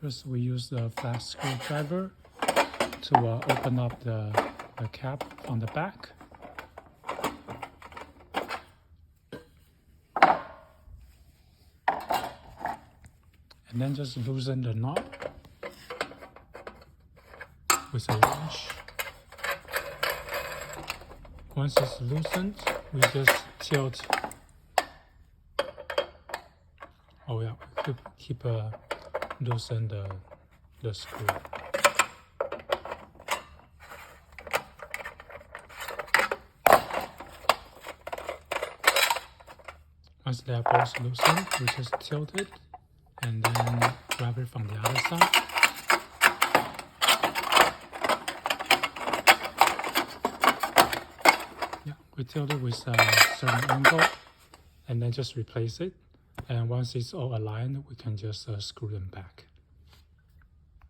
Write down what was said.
First, we use the flat screwdriver to open up the cap on the back. And then just loosen the knot with a wrench. Once it's loosened, we just tilt. Oh yeah, we keep loosen the screw. Once they are both loosened, we just tilt it and then grab it from the other side. Yeah, we tilt it with a certain angle and then just replace it. And once it's all aligned, we can just screw them back.